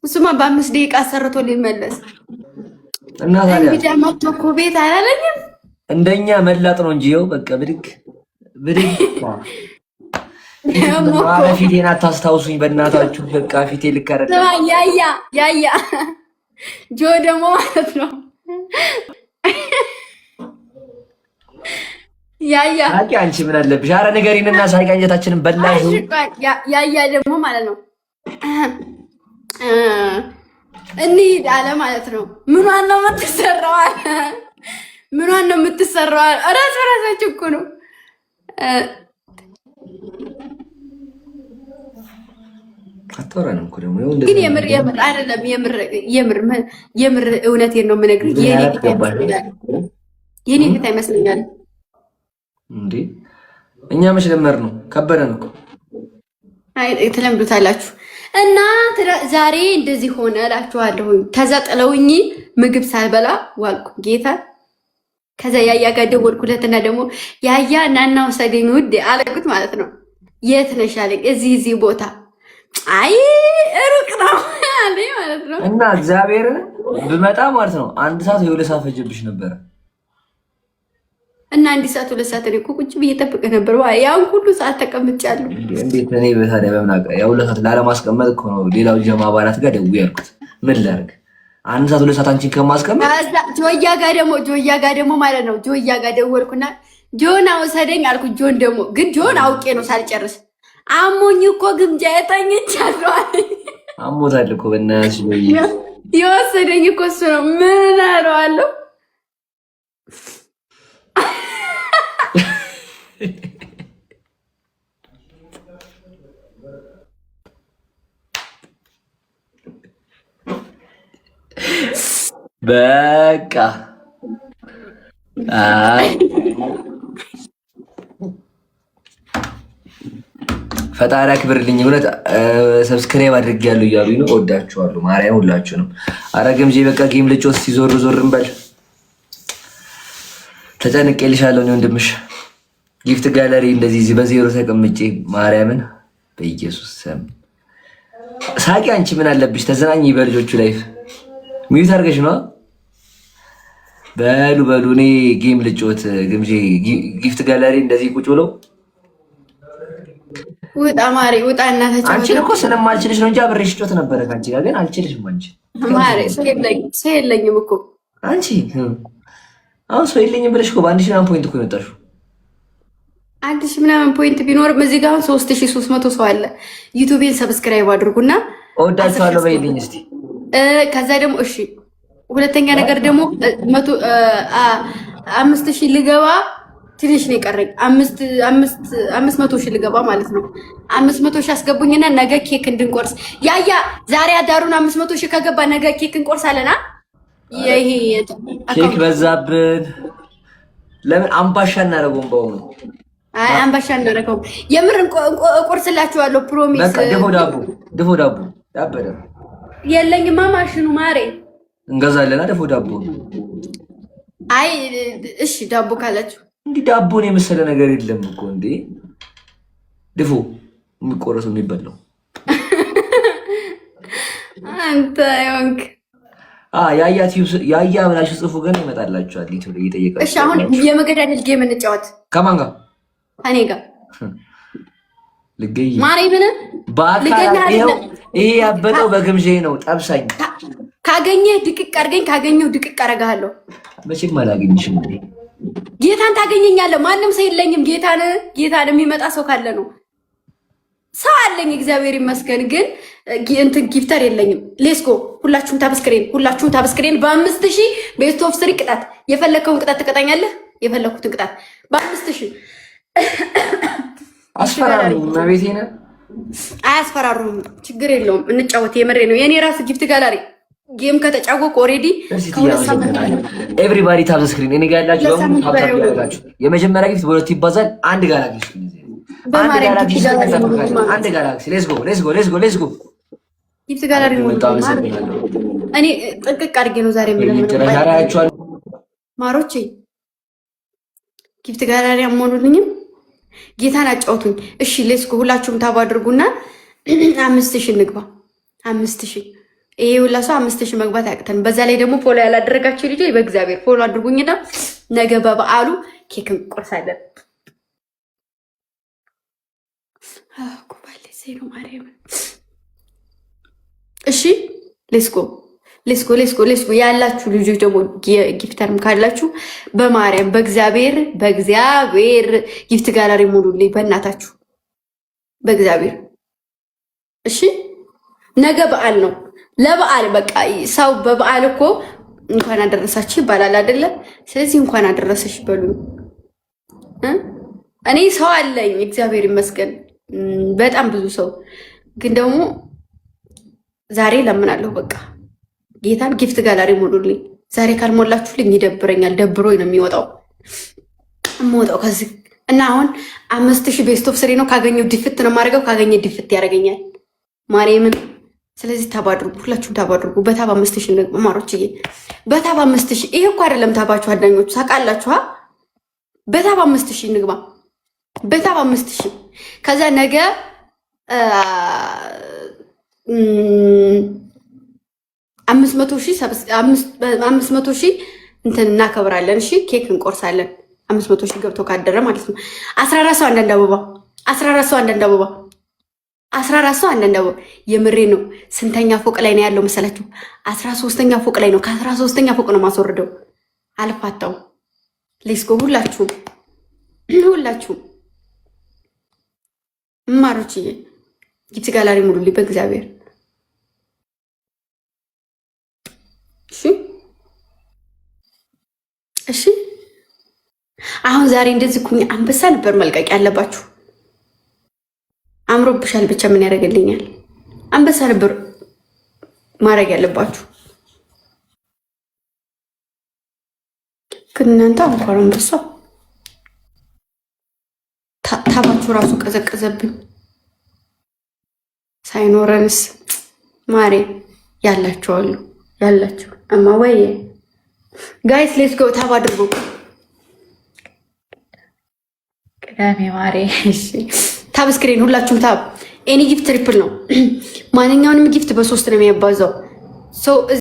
እሱማ በ5 ደቂቃ አሰርቶ ሊመለስ እና ታዲያ እንግዲህ መጥቶ እኮ ቤት አላለኝም። እንደኛ መላጥ ነው እንጂ ይኸው በቃ ብድግ ብድግ። ፊቴን አታስታውሱኝ በእናታችሁ። በቃ ፊቴ ልከረድ። ያያ ጆ ደግሞ ማለት ነው ያያ ሳቂ። አንቺ ምን አለብሽ? አረ ንገሪንና ሳቂ። አንጀታችንን በላሽ። ያያ ደግሞ ማለት ነው እንሂድ አለ ማለት ነው። ምኗን ነው የምትሰራው? ምኗን ነው የምትሰራው? እራስ በራሳችሁ እኮ ነው። አትወራንም እኮ ደግሞ ግን የምር አይደለም። የምር እውነቴን ነው የምነግርህ። የኔ ፊት አይመስለኛል እንዴ? እኛ መች ለመር ነው? ከበደን እኮ። አይ ትለምዱታላችሁ። እና ዛሬ እንደዚህ ሆነ እላችኋለሁ። ከዛ ጥለውኝ ምግብ ሳልበላ ዋልኩ ጌታ። ከዛ ያያ ጋር ደወልኩለትና ደግሞ ያያ ናና ወሰደኝ ውድ አለኩት ማለት ነው። የት ነሽ አለኝ። እዚህ ቦታ። አይ ሩቅ ነው አለኝ ማለት ነው። እና እግዚአብሔር ብመጣ ማለት ነው 1 ሰዓት ወይ 2 ሰዓት ፈጀብሽ ነበረ። እና 1 ሰዓት 2 ሰዓት እኔ እኮ ቁጭ ብዬ ጠብቀህ ነበር። ያን ሁሉ ሰዓት ተቀምጫለሁ። እንዴት እኔ በታዲያ በምን ያው 2 ሰዓት ላለማስቀመጥ እኮ ነው ሌላው ጀማ አባላት ጋር ደውዬ ያልኩት። ምን ላድርግ 1 ሰዓት 2 ሰዓት አንቺን ከማስቀመጥ ጆያ ጋር ደግሞ ማለት ነው። ጆያ ጋር ደወልኩና ጆን አውሰደኝ አልኩት። ጆን ደግሞ ግን ጆን አውቄ ነው ሳልጨርስ አሞኝ እኮ ግምጃ የተኝቻለሁ አለኝ። አሞታል እኮ በእናትሽ የወሰደኝ እኮ እሱ ነው። ምን አለዋለሁ? በቃ ፈጣሪ አክብርልኝ። እውነት ሰብስክራይብ አድርጌያለሁ እያሉኝ ነው። እወዳችኋለሁ ማርያም ሁላችሁንም። አረ ግምጄ በቃ ጌም ልጮስ ሲዞር ዞር እንበል። ተጨንቄልሻለሁ ነው ወንድምሽ። ጊፍት ጋለሪ እንደዚህ በዜሮ ተቀምጬ ማርያምን በኢየሱስ ስም ሳቂ። አንቺ ምን አለብሽ? ተዘናኝ በልጆቹ ላይፍ ሚዩት አድርገሽ ነው። በሉ እኔ ጌም ልጮት ግምጄ ጊፍት ጋለሪ እንደዚህ ቁጭ ብለው ውጣ ማሪ ውጣ። እናታችን አንቺን እኮ ስለማልችልሽ ነው እንጂ አብሬሽ ጮት ነበረ ካንቺ ጋር ግን አልችልሽም። አንቺ ማሪ ሰው የለኝም እኮ አንቺ አሁን ሰው የለኝም ብለሽ እኮ በ1000 ምናምን ፖይንት እኮ የመጣሽው። 1000 ምናምን ፖይንት ቢኖርም እዚህ ጋር 3300 ሰው አለ። ዩቲዩብን ሰብስክራይብ አድርጉና እወዳችኋለሁ በይልኝ እስቲ። ከዛ ደግሞ እሺ፣ ሁለተኛ ነገር ደግሞ 5000 ልገባ ትንሽ ነው የቀረኝ። 500,000 ልገባ ማለት ነው። 500,000 አስገቡኝና ነገ ኬክ እንድንቆርስ። ያያ ዛሬ አዳሩን 500,000 ከገባ ነገ ኬክ እንቆርሳለና። ይሄ ኬክ በዛብን። ለምን አምባሻ እናደርገውም? በእውኑ አይ አምባሻ እናደርገውም። የምር እቆርስላችኋለሁ ፕሮሚስ። በቃ ድፎ ዳቦ ያበደ የለኝማ ማሽኑ ማሬ እንገዛለና ድፎ ዳቦ። አይ እሺ ዳቦ ካላችሁ እንዲህ ዳቦን የመሰለ ነገር የለም እኮ እንዴ! ድፎ የሚቆረሰው የሚበላው አንተ ዮንክ ያያ ብላችሁ ጽፉ። ግን ይመጣላችኋል ሊቱ እየጠየቃችሁ። እሺ አሁን የመገዳደል ጌም እንጫወት። ከማን ጋር? እኔ ጋር ልገይ ማሬ ምን ይሄ ያበጠው በግምጄ ነው። ጠብሳኝ። ካገኘህ ድቅቅ አድርገኝ፣ ካገኘሁ ድቅቅ አደርግሃለሁ። መቼም አላገኝሽም። ጌታን ታገኘኛለህ። ማንም ሰው የለኝም። ጌታን የሚመጣ ሰው ካለ ነው። ሰው አለኝ እግዚአብሔር ይመስገን፣ ግን እንትን ጊፍተር የለኝም። ሌስኮ ሁላችሁም ታብስክሬን በ5000 ቤስት ኦፍ 3 ቅጣት። የፈለከውን ቅጣት ትቀጣኛለህ። የፈለኩትን ቅጣት በ5000 አስፈራሩ። መቤቴ ነው። አያስፈራሩም። ችግር የለውም። እንጫወት። የምሬ ነው። የኔ ራስ ጊፍት ጋላሪ ጌም ከተጫወቁ ኦሬዲ ኤቭሪባዲ ታብ ስክሪን እኔ ጋር ያላችሁ በሙሉ ታብ ያደርጋችሁ። የመጀመሪያ ጊፍት በሁለት ይባዛል። አንድ ጋላክሲ አንድ ጋላክሲ ሌትስ ጎ ጊፍት ጋላሪ ነው። እኔ ጥንቅቅ አድርጌ ነው ዛሬ የምለምነው ማሮቼ። ጊፍት ጋላሪ አሞኑልኝም። ጌታን አጫውቱኝ። እሺ ሌትስ ጎ ሁላችሁም ታብ አድርጉና 5000 እንግባ። 5000 ይሄ ሁላ ሰው 5000 መግባት አያቅተን። በዛ ላይ ደግሞ ፎሎ ያላደረጋችሁ ልጆች በእግዚአብሔር ፎሎ አድርጉኝና ነገ በበዓሉ ኬክ እንቆርሳለን። ኩባሌ ዜሮ ማርያም። እሺ ሌስኮ ያላችሁ ልጆች ደግሞ ጊፍተርም ካላችሁ በማርያም በእግዚአብሔር ጊፍት ጋላሪ ሙሉልኝ በእናታችሁ በእግዚአብሔር። እሺ ነገ በዓል ነው። ለበዓል በቃ ሰው በበዓል እኮ እንኳን አደረሳችሁ ይባላል አይደለ? ስለዚህ እንኳን አደረሰሽ በሉኝ። እኔ ሰው አለኝ እግዚአብሔር ይመስገን በጣም ብዙ ሰው፣ ግን ደግሞ ዛሬ ለምናለሁ በቃ ጌታን ጊፍት ጋላሪ ሙሉልኝ። ዛሬ ካልሞላችሁልኝ ይደብረኛል። ደብሮኝ ነው የምወጣው ከዚህ እና አሁን 5000 ቤስት ኦፍ 3 ነው። ካገኘው ዲፍት ነው የማደርገው፣ ካገኘ ዲፍት ያደርገኛል ማርያምን። ስለዚህ ታባድርጉ፣ ሁላችሁም ታባድርጉ። በታብ 5000 ማሮችዬ፣ በታብ 5000። ይሄ እኮ አይደለም ታባችሁ አዳኞቹ ታውቃላችሁ። በታብ 5000 ንግባ፣ በታብ 5000። ከዛ ነገ 500,000 እንትን እናከብራለን። እሺ ኬክ እንቆርሳለን። 500,000 ገብቶ ካደረ ማለት ነው። 14 ሰው አንዳንድ አበባ፣ 14 ሰው አንዳንድ አበባ፣ 14 ሰው አንዳንድ አበባ። የምሬ ነው። ስንተኛ ፎቅ ላይ ነው ያለው መሰላችሁ? 13ኛ ፎቅ ላይ ነው። ከ13ኛ ፎቅ ነው ማስወርደው። አልፋታው። ሌስኮ ሁላችሁም ማሮችዬ ጊፍት ጋላሪ ሙሉልኝ በእግዚአብሔር። እሺ አሁን ዛሬ እንደዚህ ኩኝ አንበሳ ነበር መልቀቅ ያለባችሁ። አምሮብሻል ብቻ ምን ያደርግልኛል? አንበሳ ነበር ማድረግ ያለባችሁ። ግን እናንተ እንኳን አንበሳ ታባችሁ ራሱ ቀዘቀዘብኝ። ሳይኖረንስ ማሬ ያላችሁ እማ ወይ ጋይስ ሌትስ ጎ ታብ አድርጉ። ቅዳሜ ማሬ እሺ ታብ ስክሪን ሁላችሁም ታብ። ኤኒ ጊፍት ትሪፕል ነው። ማንኛውንም ጊፍት በ3 ነው የሚያባዛው።